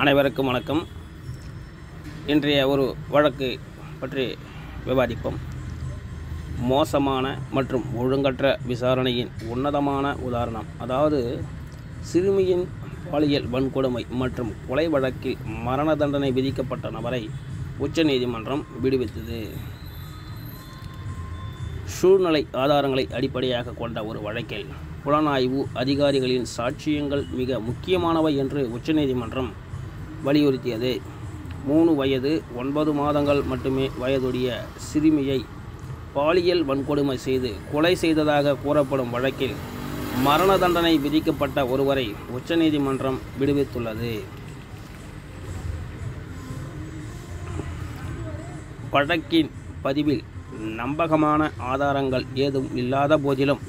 அனைவருக்கும் வணக்கம். இன்றைய ஒரு வழக்கு பற்றி விவாதிப்போம். மோசமான மற்றும் ஒழுங்கற்ற விசாரணையின் உன்னதமான உதாரணம். அதாவது சிறுமியின் பாலியல் வன்கொடுமை மற்றும் கொலை வழக்கில் மரண தண்டனை விதிக்கப்பட்ட நபரை உச்சநீதிமன்றம் விடுவித்தது. சூழ்நிலை ஆதாரங்களை அடிப்படையாக கொண்ட ஒரு வழக்கில் புலனாய்வு அதிகாரிகளின் சாட்சியங்கள் மிக முக்கியமானவை என்று உச்சநீதிமன்றம் வலியுறுத்தியது. 3 வயது 9 மாதங்கள் மட்டுமே வயதுடைய சிறுமியை பாலியல் வன்கொடுமை செய்து கொலை செய்ததாக கூறப்படும் வழக்கில் மரண தண்டனை விதிக்கப்பட்ட ஒருவரை உச்சநீதிமன்றம் விடுவித்துள்ளது. வழக்கின் பதிவில் நம்பகமான ஆதாரங்கள் ஏதும் இல்லாத போதிலும்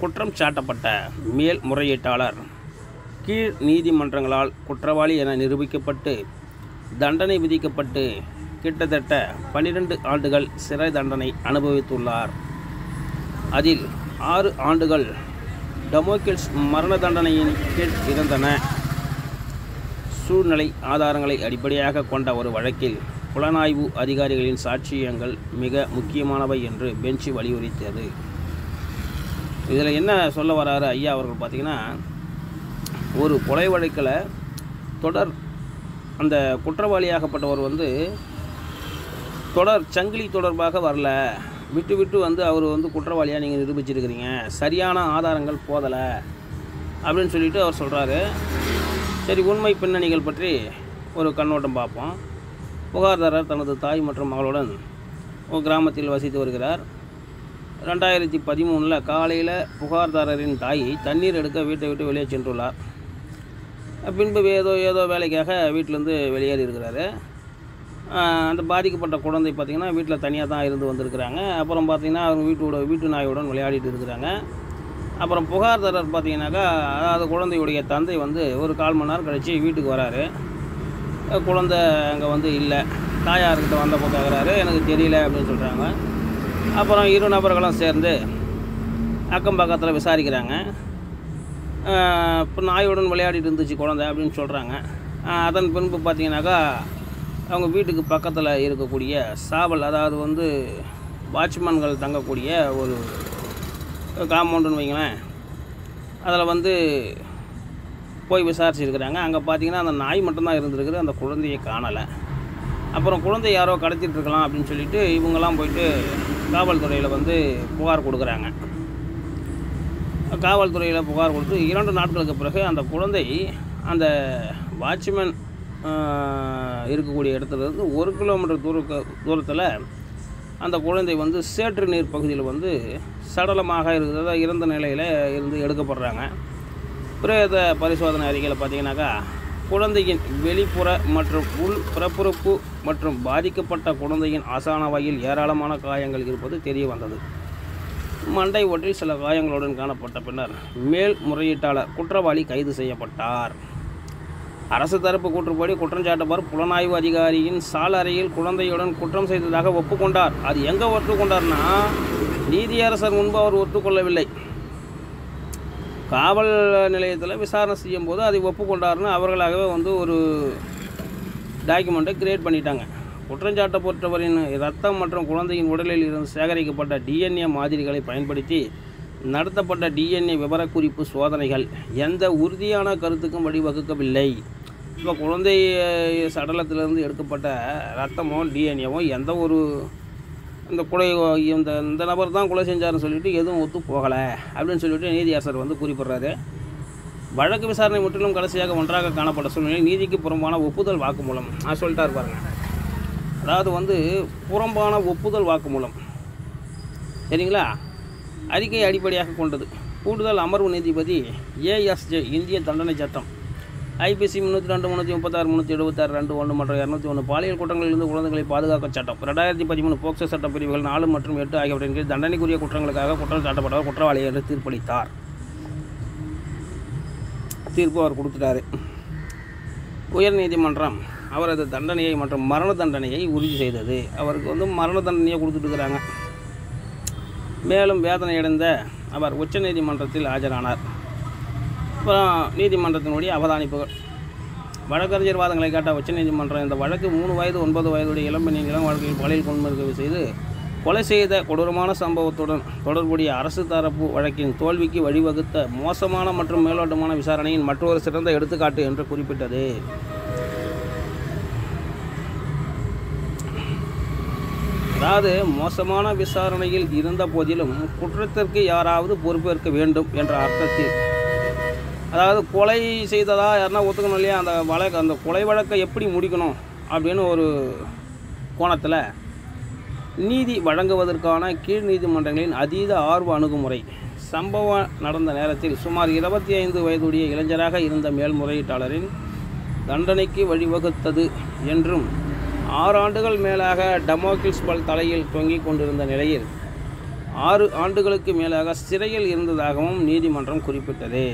குற்றம் சாட்டப்பட்ட மேல்முறையீட்டாளர் கீழ் நீதிமன்றங்களால் குற்றவாளி என நிரூபிக்கப்பட்டு தண்டனை விதிக்கப்பட்டு கிட்டத்தட்ட 12 ஆண்டுகள் சிறை தண்டனை அனுபவித்துள்ளார். அதில் 6 ஆண்டுகள் டமோக்கில்ஸ் மரண தண்டனையின் கீழ் இருந்தன. சூழ்நிலை ஆதாரங்களை அடிப்படையாக கொண்ட ஒரு வழக்கில் புலனாய்வு அதிகாரிகளின் சாட்சியங்கள் மிக முக்கியமானவை என்று பெஞ்ச் வலியுறுத்தியது. இதில் என்ன சொல்ல வராரு ஐயா அவர்கள் பார்த்திங்கன்னா, ஒரு கொலை வழக்கில் அந்த குற்றவாளியாகப்பட்டவர் தொடர் சங்கிலி தொடர்பாக வரல, விட்டு அவர் குற்றவாளியாக நீங்கள் நிரூபிச்சிருக்கிறீங்க, சரியான ஆதாரங்கள் போதலை அப்படின்னு சொல்லிட்டு அவர் சொல்கிறாரு. சரி, உண்மை பின்னணிகள் பற்றி ஒரு கண்ணோட்டம் பார்ப்போம். புகார்தாரர் தனது தாய் மற்றும் மகளுடன் ஒரு கிராமத்தில் வசித்து வருகிறார். 2013 காலையில் புகார்தாரரின் தாயை தண்ணீர் எடுக்க வீட்டை விட்டு வெளியே சென்றுள்ளார். பின்பு ஏதோ வேலைக்காக வீட்டிலேருந்து வெளியேறி இருக்கிறாரு. அந்த பாதிக்கப்பட்ட குழந்தை பார்த்திங்கன்னா வீட்டில் தனியாக தான் இருந்து வந்திருக்கிறாங்க. அப்புறம் பார்த்திங்கன்னா அவங்க வீட்டு நாயுடன் விளையாடிட்டு இருக்கிறாங்க. அப்புறம் புகார்தாரர் பார்த்திங்கனாக்கா, அதாவது குழந்தையுடைய தந்தை ஒரு 1/4 மணி நேரம் கழித்து வீட்டுக்கு வராரு. குழந்தை அங்கே இல்லை. தாயார்கிட்ட வந்தப்போ கேட்குறாரு, எனக்கு தெரியல அப்படின்னு சொல்கிறாங்க. அப்புறம் 2 நபர்களும் சேர்ந்து அக்கம் பக்கத்தில் விசாரிக்கிறாங்க. இப்போ நாயுடன் விளையாடிட்டு இருந்துச்சு குழந்தை அப்படின்னு சொல்கிறாங்க. அதன் பின்பு பார்த்திங்கனாக்கா, அவங்க வீட்டுக்கு பக்கத்தில் இருக்கக்கூடிய சாவல், அதாவது வாட்ச்மேன்கள் தங்கக்கூடிய ஒரு காம்பவுண்டுன்னு வைங்களேன், அதில் போய் விசாரிச்சுருக்கிறாங்க. அங்கே பார்த்திங்கன்னா அந்த நாய் மட்டும்தான் இருந்திருக்குது, அந்த குழந்தையை காணலை. அப்புறம் குழந்தை யாரோ கடத்திட்டுருக்கலாம் அப்படின்னு சொல்லிட்டு இவங்கெல்லாம் போயிட்டு காவல்துறையில் புகார் கொடுக்குறாங்க. காவல்துறையில் புகார் கொடுத்து 2 நாட்களுக்கு பிறகு அந்த குழந்தை அந்த வாட்ச்மேன் இருக்கக்கூடிய இடத்துலேருந்து 1 கிலோமீட்டர் தூரத்தில் அந்த குழந்தை சேற்று நீர் பகுதியில் சடலமாக இருக்கிறதா இறந்த நிலையில் இருந்து எடுக்கப்படுறாங்க. பிரேத பரிசோதனை அறிக்கையில் பார்த்தீங்கன்னாக்கா, குழந்தையின் வெளிப்புற மற்றும் உள் பிறப்புறுப்பு மற்றும் பாதிக்கப்பட்ட குழந்தையின் ஆசான வகையில் ஏராளமான காயங்கள் இருப்பது தெரிய வந்தது. மண்டை ஒன்றில் சில காயங்களுடன் காணப்பட்ட பின்னர் மேல்முறையீட்டாளர் குற்றவாளி கைது செய்யப்பட்டார். அரசு தரப்பு கூற்றுப்படி குற்றஞ்சாட்டப்பவர் புலனாய்வு அதிகாரியின் சாளறையில் குழந்தையுடன் குற்றம் செய்ததாக ஒப்புக்கொண்டார். அது எங்கே ஒத்துக்கொண்டார்னா, நீதியரசர் முன்பு அவர் ஒத்துக்கொள்ளவில்லை. காவல் நிலையத்தில் விசாரணை செய்யும் போது அதை ஒப்புக்கொண்டார்னு அவர்களாகவே ஒரு டாக்குமெண்ட்டை கிரியேட் பண்ணிட்டாங்க. குற்றஞ்சாட்டப்பட்டவரின் இரத்தம் மற்றும் குழந்தையின் உடலில் இருந்து சேகரிக்கப்பட்ட டிஎன்ஏ மாதிரிகளை பயன்படுத்தி நடத்தப்பட்ட டிஎன்ஏ விவரக்குறிப்பு சோதனைகள் எந்த உறுதியான கருத்துக்கும் வழிவகுக்கவில்லை. இப்போ குழந்தை சடலத்திலிருந்து எடுக்கப்பட்ட இரத்தமும் டிஎன்ஏவும் எந்த ஒரு இந்த நபர் தான் கொலை செஞ்சார்னு சொல்லிட்டு எதுவும் ஒத்து போகலை அப்படின்னு சொல்லிட்டு நீதியரசர் குறிப்பிட்றாரு. வழக்கு விசாரணை முற்றிலும் கடைசியாக ஒன்றாக காணப்பட்ட சூழ்நிலை நீதிக்கு புறம்பான ஒப்புதல் வாக்குமூலம் சொல்லிட்டார் பாருங்க. அதாவது புறம்பான ஒப்புதல் வாக்குமூலம், சரிங்களா, அறிக்கையை அடிப்படையாக கொண்டது. கூடுதல் அமர்வு நீதிபதி ஏஎஸ்ஜே இந்திய தண்டனை சட்டம் ஐபிசி 302, 336, 376, 2(1) மற்றும் 201 பாலியல் குற்றங்களிலிருந்து குழந்தைகளை பாதுகாக்க சட்டம் 2013 போக்சோ சட்ட பிரிவுகள் 4 மற்றும் 8 ஆகியவற்றின் கீழ் தண்டனைக்குரிய குற்றங்களுக்காக குற்றம் சாட்டப்பட்டவர் குற்றவாளி என்று தீர்ப்பளித்தார். தீர்ப்பு அவர் கொடுத்துட்டாரு. உயர்நீதிமன்றம் அவரது தண்டனையை மற்றும் மரண தண்டனையை உறுதி செய்தது. அவருக்கு மரண தண்டனையை கொடுத்துட்டுருக்கிறாங்க. மேலும் வேதனையடைந்த அவர் உச்சநீதிமன்றத்தில் ஆஜரானார். அப்புறம் நீதிமன்றத்தினுடைய அவதானிப்புகள். வழக்கறிஞர் வாதங்களை கேட்ட உச்சநீதிமன்றம் இந்த வழக்கு 3 வயது 9 வயதுடைய இளம்பெண்ணின் இளம் வழக்கில் பாலியல் வன்முறை செய்து கொலை செய்த கொடூரமான சம்பவத்துடன் தொடர்புடைய அரசு தரப்பு வழக்கின் தோல்விக்கு வழிவகுத்த மோசமான மற்றும் மேலோட்டமான விசாரணையின் மற்றொரு சிறந்த எடுத்துக்காட்டு என்று குறிப்பிட்டது. அதாவது மோசமான விசாரணையில் இருந்த போதிலும் குற்றத்திற்கு யாராவது பொறுப்பேற்க வேண்டும் என்ற அர்த்தத்தில், அதாவது கொலை செய்ததா யாருன்னா ஒத்துக்கணும் இல்லையா, அந்த கொலை வழக்கை எப்படி முடிக்கணும் அப்படின்னு ஒரு கோணத்தில் நீதி வழங்குவதற்கான கீழ் நீதிமன்றங்களின் அதீத ஆர்வ அணுகுமுறை சம்பவம் நடந்த நேரத்தில் சுமார் 25 வயதுடைய இளைஞராக இருந்த மேல்முறையீட்டாளரின் தண்டனைக்கு வழிவகுத்தது என்றும் 6 ஆண்டுகள் மேலாக டமோக்கிள்ஸ் பல் தலையில் தொங்கிக் கொண்டிருந்த நிலையில் 6 ஆண்டுகளுக்கு மேலாக சிறையில் இருந்ததாகவும் நீதிமன்றம் குறிப்பிட்டது.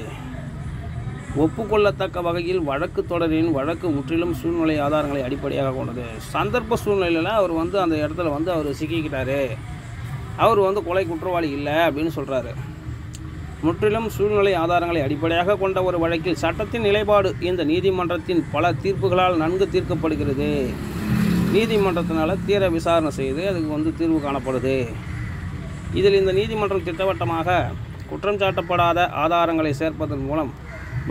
ஒப்புக்கொள்ளத்தக்க வகையில் வழக்கு தொடரின் வழக்கு முற்றிலும் சூழ்நிலை ஆதாரங்களை அடிப்படையாக கொண்டது. சந்தர்ப்ப சூழ்நிலையில் அவர் அந்த இடத்துல அவர் சிக்கிக்கிட்டார், அவர் கொலை குற்றவாளி இல்லை அப்படின்னு சொல்கிறாரு. முற்றிலும் சூழ்நிலை ஆதாரங்களை அடிப்படையாக கொண்ட ஒரு வழக்கில் சட்டத்தின் நிலைப்பாடு இந்த நீதிமன்றத்தின் பல தீர்ப்புகளால் நன்கு தீர்க்கப்படுகிறது. நீதிமன்றத்தினால் தீர விசாரணை செய்து அதுக்கு தீர்வு காணப்படுது. இதில் இந்த நீதிமன்றம் திட்டவட்டமாக குற்றம் சாட்டப்படாத ஆதாரங்களை சேர்ப்பதன் மூலம்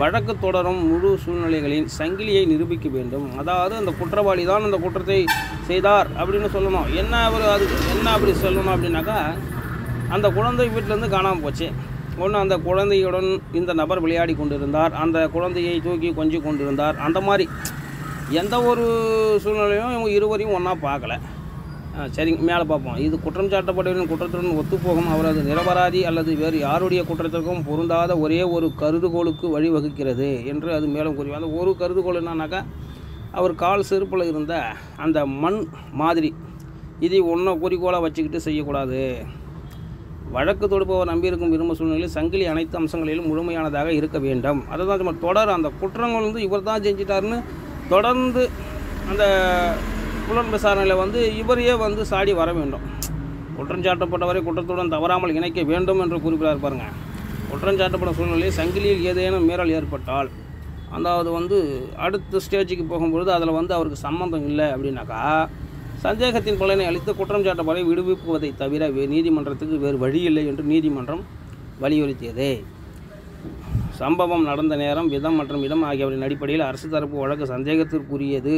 வழக்கு தொடரும் முழு சூழ்நிலைகளின் சங்கிலியை நிரூபிக்க வேண்டும். அதாவது அந்த குற்றவாளி தான் அந்த குற்றத்தை செய்தார் அப்படின்னு சொல்லணும். அதுக்கு என்ன அப்படி சொல்லணும் அப்படின்னாக்கா, அந்த குழந்தை வீட்டிலேருந்து காணாமல் போச்சு. ஒன்று அந்த குழந்தையுடன் இந்த நபர் விளையாடி கொண்டிருந்தார், அந்த குழந்தையை தூக்கி கொஞ்சி கொண்டிருந்தார். அந்த மாதிரி எந்த ஒரு சூழ்நிலையும் இவங்க இருவரையும் ஒன்றா பார்க்கல. சரிங்க, மேலே பார்ப்போம். இது குற்றம் சாட்டப்பட்டவரின் குற்றத்துடன் ஒத்துப்போகும், அவரது நிரபராதி அல்லது வேறு யாருடைய குற்றத்திற்கும் பொருந்தாத ஒரே ஒரு கருதுகோளுக்கு வழிவகுக்கிறது என்று அது மேலும் கூறுவோம். அந்த ஒரு கருதுகோள் என்னன்னாக்கா, அவர் கால் செருப்பில் இருந்த அந்த மண் மாதிரி இதை ஒன்றை குறிக்கோளாக வச்சுக்கிட்டு செய்யக்கூடாது. வழக்கு தொடுப்பவர் நம்பியிருக்கும் விரும்ப சூழ்நிலையில் சங்கிலி அனைத்து அம்சங்களிலும் முழுமையானதாக இருக்க வேண்டும். அதை தான் தொடர் அந்த குற்றங்கள் இவர் தான் செஞ்சிட்டாருன்னு தொடர்ந்து அந்த புலன் விசாரணையில் இவரையே சாடி வர வேண்டும். குற்றம் சாட்டப்பட்டவரை குற்றத்துடன் தவறாமல் இணைக்க வேண்டும் என்று குறிப்பிடார் பாருங்க. குற்றம் சாட்டப்பட்ட சூழ்நிலையில் சங்கிலியில் ஏதேனும் மீறல் ஏற்பட்டால், அதாவது அடுத்த ஸ்டேஜுக்கு போகும்பொழுது அதில் அவருக்கு சம்மந்தம் இல்லை அப்படின்னாக்கா, சந்தேகத்தின் பலனை அளித்து குற்றம் சாட்டப்பட்டவரை விடுவிப்புவதை தவிர நீதிமன்றத்துக்கு வேறு வழி இல்லை என்று நீதிமன்றம் வலியுறுத்தியது. சம்பவம் நடந்த நேரம், விதம் மற்றும் இடம் ஆகியவற்றின் அடிப்படையில் அரசு தரப்பு வழக்கு சந்தேகத்திற்குரியது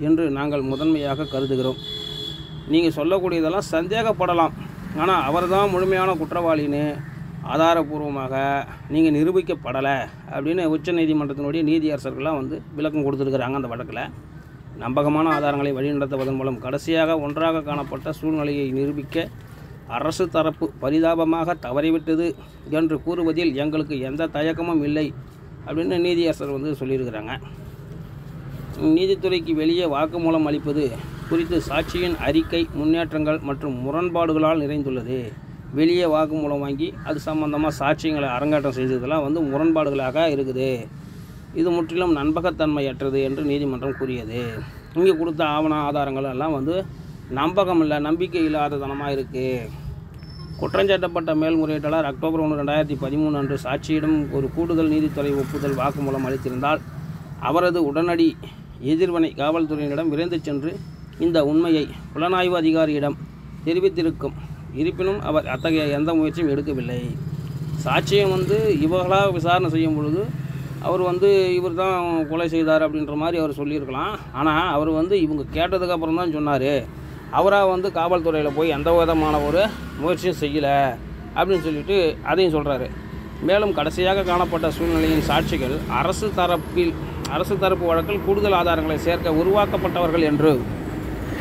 என்று நாங்கள் முதன்மையாக கருதுகிறோம். நீங்கள் சொல்லக்கூடியதெல்லாம் சந்தேகப்படலாம், ஆனால் அவர் தான் முழுமையான குற்றவாளின்னு ஆதாரபூர்வமாக நீங்கள் நிரூபிக்கப்படலை அப்படின்னு உச்ச நீதிமன்றத்தினுடைய நீதியரசர்கள்லாம் விளக்கம் கொடுத்துருக்குறாங்க. அந்த வழக்கில் நம்பகமான ஆதாரங்களை வழிநடத்துவதன் மூலம் கடைசியாக ஒன்றாக காணப்பட்ட சூழ்நிலையை நிரூபிக்க அரசு தரப்பு பரிதாபமாக தவறிவிட்டது என்று கூறுவதில் எங்களுக்கு எந்த தயக்கமும் இல்லை அப்படின்னு நீதியரசர் சொல்லியிருக்கிறாங்க. நீதித்துறைக்கு வெளியே வாக்குமூலம் அளிப்பது குறித்து சாட்சியின் அறிக்கை முன்னேற்றங்கள் மற்றும் முரண்பாடுகளால் நிறைந்துள்ளது. வெளியே வாக்குமூலம் வாங்கி அது சம்பந்தமாக சாட்சியங்களை அரங்கேற்றம் செய்ததெல்லாம் முரண்பாடுகளாக இருக்குது. இது முற்றிலும் நம்பகத்தன்மையற்றது என்று நீதிமன்றம் கூறியது. இங்கே கொடுத்த ஆவண ஆதாரங்கள் எல்லாம் நம்பகம் இல்லை, நம்பிக்கை இல்லாததனமாக இருக்குது. குற்றஞ்சாட்டப்பட்ட மேல்முறையீட்டாளர் அக்டோபர் 1, 2013 அன்று சாட்சியிடம் ஒரு கூடுதல் நீதித்துறை ஒப்புதல் வாக்குமூலம் அளித்திருந்தால் அவரது உடனடி எதிர்வினை காவல்துறையினரிடம் விரைந்து சென்று இந்த உண்மையை புலனாய்வு அதிகாரியிடம் தெரிவித்திருக்கும். இருப்பினும் அவர் அத்தகைய எந்த முயற்சியும் எடுக்கவில்லை. சாட்சியம் இவர்களாக விசாரணை செய்யும் பொழுது அவர் இவர் தான் கொலை செய்தார் அப்படின்ற மாதிரி அவர் சொல்லியிருக்கலாம். ஆனால் அவர் இவங்க கேட்டதுக்கப்புறம் தான் சொன்னார். அவராக காவல்துறையில் போய் எந்த விதமான ஒரு முயற்சியும் செய்யலை அப்படின்னு சொல்லிட்டு அதையும் சொல்கிறாரு. மேலும் கடைசியாக காணப்பட்ட சூழ்நிலையின் சாட்சிகள் அரசு தரப்பு வழக்கில் கூடுதல் ஆதாரங்களை சேர்க்க உருவாக்கப்பட்டவர்கள் என்று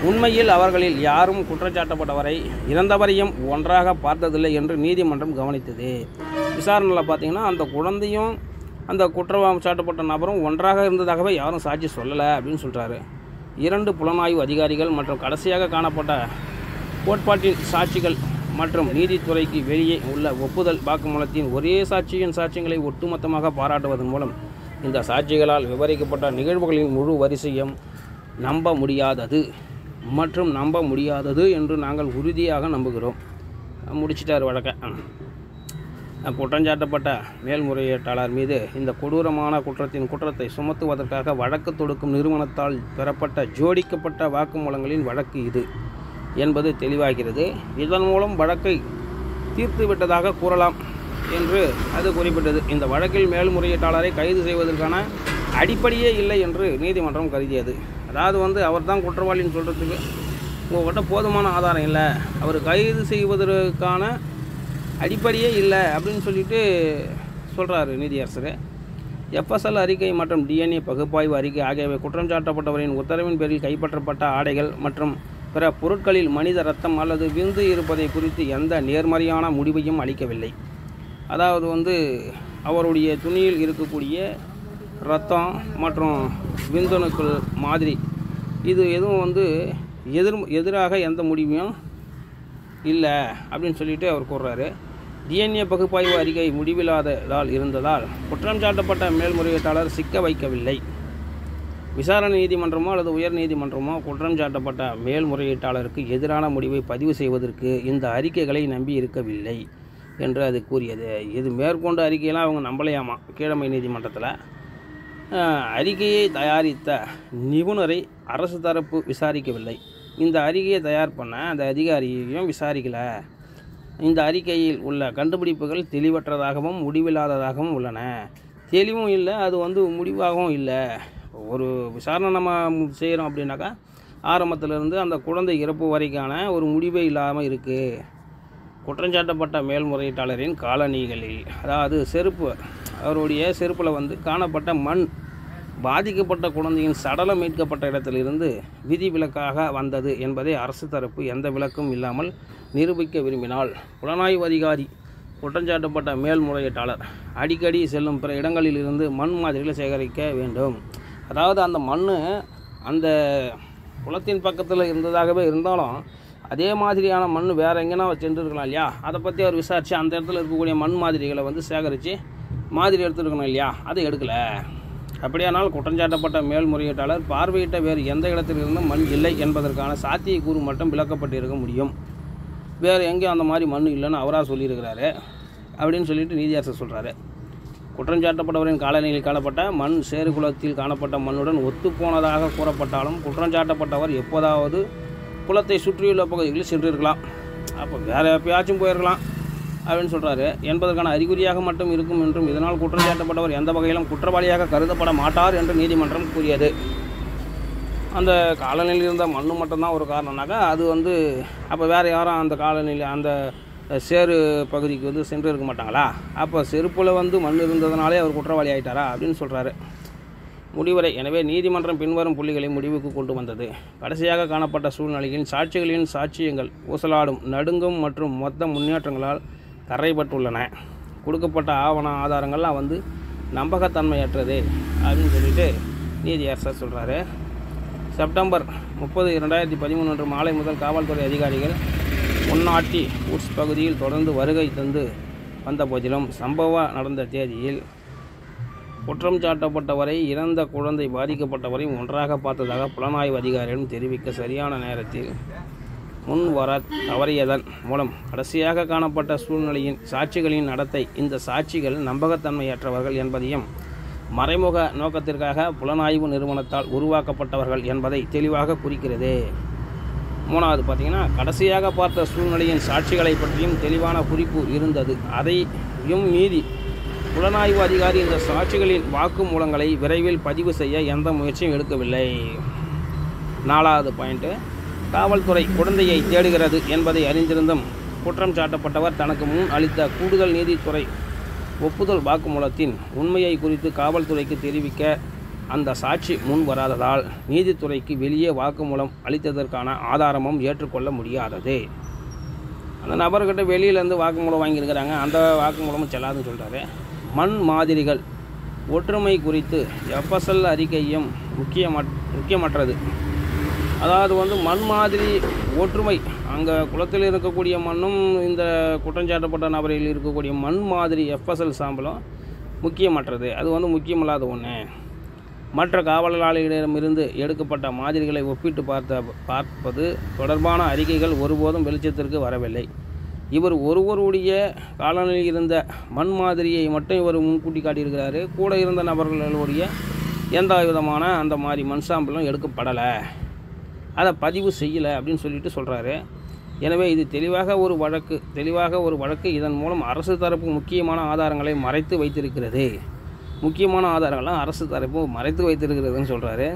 உண்மையில் அவர்களில் யாரும் குற்றச்சாட்டப்பட்டவரை இறந்தவரையும் ஒன்றாக பார்த்ததில்லை என்று நீதிமன்றம் கவனித்தது. விசாரணையில் பார்த்திங்கன்னா அந்த குழந்தையும் அந்த குற்றம் சாட்டப்பட்ட நபரும் ஒன்றாக இருந்ததாகவே யாரும் சாட்சி சொல்லலை அப்படின்னு சொல்கிறாரு. 2 புலனாய்வு அதிகாரிகள் மற்றும் கடைசியாக காணப்பட்ட கோட்பாட்டின் சாட்சிகள் மற்றும் நீதித்துறைக்கு வெளியே உள்ள ஒப்புதல் வாக்குமூலத்தின் ஒரே சாட்சியின் சாட்சியங்களை ஒட்டுமொத்தமாக பாராட்டுவதன் மூலம் இந்த சாட்சிகளால் விவரிக்கப்பட்ட நிகழ்வுகளின் முழு வரிசையும் நம்ப முடியாதது என்று நாங்கள் உறுதியாக நம்புகிறோம். முடிச்சிட்டார் வழக்க. குற்றஞ்சாட்டப்பட்ட மேல்முறையீட்டாளர் மீது இந்த கொடூரமான குற்றத்தை சுமத்துவதற்காக வழக்கு தொடுக்கும் நிறுவனத்தால் பெறப்பட்ட ஜோடிக்கப்பட்ட வாக்குமூலங்களின் வழக்கு இது என்பது தெளிவாகிறது. இதன் மூலம் வழக்கை தீர்த்து விட்டதாக கூறலாம் என்று அது குறிப்பிட்டது. இந்த வழக்கில் மேல்முறையீட்டாளரை கைது செய்வதற்கான அடிப்படையே இல்லை என்று நீதிமன்றம் கருதியது. அதாவது அவர் தான் குற்றவாளின்னு சொல்கிறதுக்கு உங்கள்கிட்ட போதுமான ஆதாரம் இல்லை, அவர் கைது செய்வதற்கான அடிப்படையே இல்லை அப்படின்னு சொல்லிட்டு சொல்கிறாரு நீதியரசர். FSL அறிக்கை மற்றும் DNA பகுப்பாய்வு அறிக்கை ஆகியவை குற்றம் சாட்டப்பட்டவரின் உத்தரவின் பேரில் கைப்பற்றப்பட்ட ஆடைகள் மற்றும் பிற பொருட்களில் மனித இரத்தம் அல்லது விந்து இருப்பதை குறித்து எந்த நேர்மறையான முடிவையும் அளிக்கவில்லை. அதாவது அவருடைய துணியில் இருக்கக்கூடிய இரத்தம் மற்றும் விந்தணுக்கள் மாதிரி இது எதுவும் எதிராக எந்த முடிவையும் இல்லை அப்படின்னு சொல்லிட்டு அவர் கூறுறாரு. DNA பகுப்பாய்வு அறிக்கை முடிவில்லாததால் இருந்ததால் குற்றம் சாட்டப்பட்ட மேல்முறையீட்டாளர் சிக்க வைக்கவில்லை. விசாரணை நீதிமன்றமோ அல்லது உயர் நீதிமன்றமோ குற்றம் சாட்டப்பட்ட மேல்முறையீட்டாளருக்கு எதிரான முடிவை பதிவு செய்வதற்கு இந்த அறிக்கைகளை நம்பி இருக்கவில்லை என்று அது கூறியது. இது மேற்கொண்ட அறிக்கையெல்லாம் அவங்க நம்பலையாமா. கீழமை நீதிமன்றத்தில் அறிக்கையை தயாரித்த நிபுணரை அரசு தரப்பு விசாரிக்கவில்லை. இந்த அறிக்கையை தயார் பண்ண அந்த அதிகாரியையும் விசாரிக்கலை. இந்த அறிக்கையில் உள்ள கண்டுபிடிப்புகள் தெளிவற்றதாகவும் முடிவில்லாததாகவும் உள்ளன. தெளிவும் இல்லை, அது முடிவாகவும் இல்லை. ஒரு விசாரணை நம்ம செய்கிறோம் அப்படின்னாக்கா ஆரம்பத்திலிருந்து அந்த குழந்தை இறப்பு வரைக்கான ஒரு முடிவே இல்லாமல் இருக்குது. குற்றஞ்சாட்டப்பட்ட மேல்முறையீட்டாளரின் காலணிகளில் அதாவது அவருடைய செருப்பில் காணப்பட்ட மண் பாதிக்கப்பட்ட குழந்தையின் சடலம் மீட்கப்பட்ட இடத்திலிருந்து விதிவிலக்காக வந்தது என்பதை அரசு தரப்பு எந்த விலக்கும் இல்லாமல் நிரூபிக்க விரும்பினால் புலனாய்வு அதிகாரி குற்றஞ்சாட்டப்பட்ட மேல்முறையீட்டாளர் அடிக்கடி செல்லும் பிற இடங்களில் இருந்து மண் மாதிரிகளை சேகரிக்க வேண்டும். அதாவது அந்த மண் அந்த குளத்தின் பக்கத்தில் இருந்ததாகவே இருந்தாலும் அதே மாதிரியான மண் வேறு எங்கேனா சென்றுருக்கலாம் இல்லையா, அதை பற்றி அவர் விசாரித்து அந்த இடத்துல இருக்கக்கூடிய மண் மாதிரிகளை சேகரித்து மாதிரி எடுத்துருக்கணும் இல்லையா, அதை எடுக்கலை. அப்படியானால் குற்றஞ்சாட்டப்பட்ட மேல்முறையீட்டாளர் பார்வையிட்ட வேறு எந்த இடத்திலிருந்தும் மண் இல்லை என்பதற்கான சாத்தியக்கூறு மட்டும் விளக்கப்பட்டிருக்க முடியும். வேறு எங்கேயும் அந்த மாதிரி மண் இல்லைன்னு அவராக சொல்லியிருக்கிறாரு அப்படின்னு சொல்லிட்டு நீதியரசர் சொல்கிறாரு. குற்றஞ்சாட்டப்பட்டவரின் காலநிலையில் காணப்பட்ட மண் சேறு குளத்தில் காணப்பட்ட மண்ணுடன் ஒத்துப்போனதாக கூறப்பட்டாலும் குற்றஞ்சாட்டப்பட்டவர் எப்போதாவது குளத்தை சுற்றியுள்ள பகுதிகளில் சென்றிருக்கலாம், அப்போ வேறு எப்பயாச்சும் போயிருக்கலாம் அப்படின்னு சொல்கிறாரு என்பதற்கான அறிகுறியாக மட்டும் இருக்கும் என்றும் இதனால் குற்றஞ்சாட்டப்பட்டவர் எந்த வகையிலும் குற்றவாளியாக கருதப்பட மாட்டார் என்று நீதிமன்றம் கூறியது. அந்த காலநிலையில் இருந்த மண்ணு மட்டும்தான் ஒரு காரணம்னாக்கா அது அப்போ வேறு யாரும் அந்த காலநிலை அந்த சேறு பகுதிக்கு சென்று இருக்க மாட்டாங்களா, அப்போ செருப்பில் மண் இருந்ததுனாலே அவர் குற்றவாளி ஆகிட்டாரா அப்படின்னு சொல்கிறாரு. முடிவுரை. எனவே நீதிமன்றம் பின்வரும் புள்ளிகளை முடிவுக்கு கொண்டு வந்தது. கடைசியாக காணப்பட்ட சூழ்நிலையில் சாட்சிகளின் சாட்சியங்கள் ஊசலாடும் நடுங்கும் மற்றும் மொத்த முன்னேற்றங்களால் கரைப்பட்டுள்ளன. கொடுக்கப்பட்ட ஆவண ஆதாரங்கள்லாம் நம்பகத்தன்மையற்றது அப்படின்னு சொல்லிட்டு நீதியரசர் சொல்கிறாரு. செப்டம்பர் 30, 2013 அன்று மாலை முதல் காவல்துறை அதிகாரிகள் பொன்னாட்டி உட்ஸ் பகுதியில் தொடர்ந்து வருகை தந்து வந்த போதிலும் சம்பவம் நடந்த தேதியில் குற்றம் சாட்டப்பட்டவரை இறந்த குழந்தை பாதிக்கப்பட்டவரை ஒன்றாக பார்த்ததாக புலனாய்வு அதிகாரிகளும் தெரிவிக்க சரியான நேரத்தில் முன் வர தவறியதன் மூலம் கடைசியாக காணப்பட்ட சூழ்நிலையின் சாட்சிகளின் நடத்தை இந்த சாட்சிகள் நம்பகத்தன்மையற்றவர்கள் என்பதையும் மறைமுக நோக்கத்திற்காக புலனாய்வு நிறுவனத்தால் உருவாக்கப்பட்டவர்கள் என்பதை தெளிவாக குறிக்கிறது. மூணாவது பார்த்திங்கன்னா, கடைசியாக பார்த்த சூழ்நிலையின் சாட்சிகளை பற்றியும் தெளிவான குறிப்பு இருந்தது. அதையும் மீறி புலனாய்வு அதிகாரி இந்த சாட்சிகளின் வாக்குமூலங்களை விரைவில் பதிவு செய்ய எந்த முயற்சியும் எடுக்கவில்லை. நாலாவது பாயிண்ட்டு, காவல்துறை குழந்தையை தேடுகிறது என்பதை அறிந்திருந்தும் குற்றம் சாட்டப்பட்டவர் தனக்கு முன் அளித்த கூடுதல் நீதித்துறை ஒப்புதல் வாக்குமூலத்தின் உண்மையை குறித்து காவல்துறைக்கு தெரிவிக்க அந்த சாட்சி முன் வராததால் நீதித்துறைக்கு வெளியே வாக்குமூலம் அளித்ததற்கான ஆதாரமும் ஏற்றுக்கொள்ள முடியாதது. அந்த நபர்கிட்ட வெளியிலேருந்து வாக்குமூலம் வாங்கியிருக்கிறாங்க, அந்த வாக்குமூலமும் செல்லாதுன்னு சொல்கிறாரு. மண் மாதிரிகள் ஒற்றுமை குறித்து FSL அறிக்கையும் முக்கியமற்றது. அதாவது மண் மாதிரி ஒற்றுமை அங்கே குளத்தில் இருக்கக்கூடிய மண்ணும் இந்த குற்றஞ்சாட்டப்பட்ட நபரில் இருக்கக்கூடிய மண் மாதிரி FSL சாம்பலும் முக்கியமற்றது. அது முக்கியமில்லாத ஒன்று. மற்ற காவலாளிகளிடமிருந்து எடுக்கப்பட்ட மாதிரிகளை ஒப்பிட்டு பார்ப்பது தொடர்பான அறிக்கைகள் ஒருபோதும் வெளிச்சத்திற்கு வரவில்லை. இவர் ஒருவருடைய காலனில் இருந்த மண் மாதிரியை மட்டும் இவர் முன்கூட்டி காட்டியிருக்கிறாரு. கூட இருந்த நபர்களுடைய எந்த விதமான அந்த மாதிரி மண் சாம்பிளும் எடுக்கப்படலை, அதை பதிவு செய்யலை அப்படின்னு சொல்லிட்டு சொல்கிறாரு. எனவே இது தெளிவாக ஒரு வழக்கு. இதன் மூலம் அரசு தரப்பு முக்கியமான ஆதாரங்களை மறைத்து வைத்திருக்கிறது. முக்கியமான ஆதாரங்கள்லாம் அரசு தரப்பு மறைத்து வைத்திருக்கிறதுன்னு சொல்கிறாரு.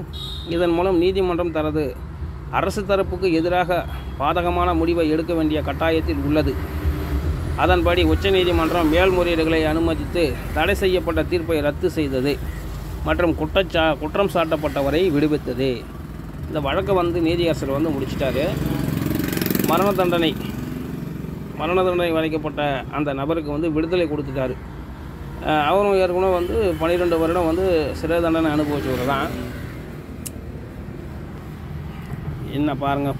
இதன் மூலம் நீதிமன்றம் தனது அரசு தரப்புக்கு எதிராக பாதகமான முடிவை எடுக்க வேண்டிய கட்டாயத்தில் உள்ளது. அதன்படி உச்சநீதிமன்றம் மேல்முறையீடுகளை அனுமதித்து தடை செய்யப்பட்ட தீர்ப்பை ரத்து செய்தது மற்றும் குற்றம் சாட்டப்பட்டவரை விடுவித்தது. இந்த வழக்கை நீதியரசர் முடிச்சிட்டாரு. மரண தண்டனை வழங்கப்பட்ட அந்த நபருக்கு விடுதலை கொடுத்துட்டாரு. அவரும் ஏற்கனவே 12 வருடம் சிறை தண்டனை அனுபவிச்சவர் தான். என்ன பாருங்கள்,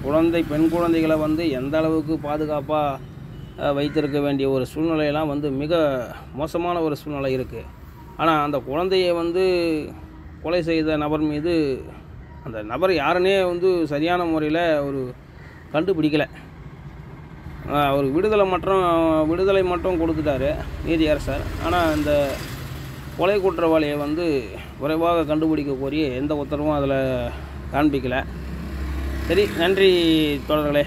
பெண் குழந்தைகளை எந்த அளவுக்கு பாதுகாப்பாக வைத்திருக்க வேண்டிய ஒரு சூழ்நிலையெல்லாம் மிக மோசமான ஒரு சூழ்நிலை இருக்குது. ஆனால் அந்த குழந்தையை கொலை செய்த நபர் மீது அந்த நபர் யாருன்னே சரியான முறையில் ஒரு கண்டுபிடிக்கலை. அவர் விடுதலை மட்டும் கொடுத்துட்டாரு நீதியரசர். ஆனால் இந்த கொலை குற்றவாளியை விரைவாக கண்டுபிடிக்க கோரி எந்த உத்தரவும் அதில் காண்பிக்கலை. சரி, நன்றி தோழர்களே.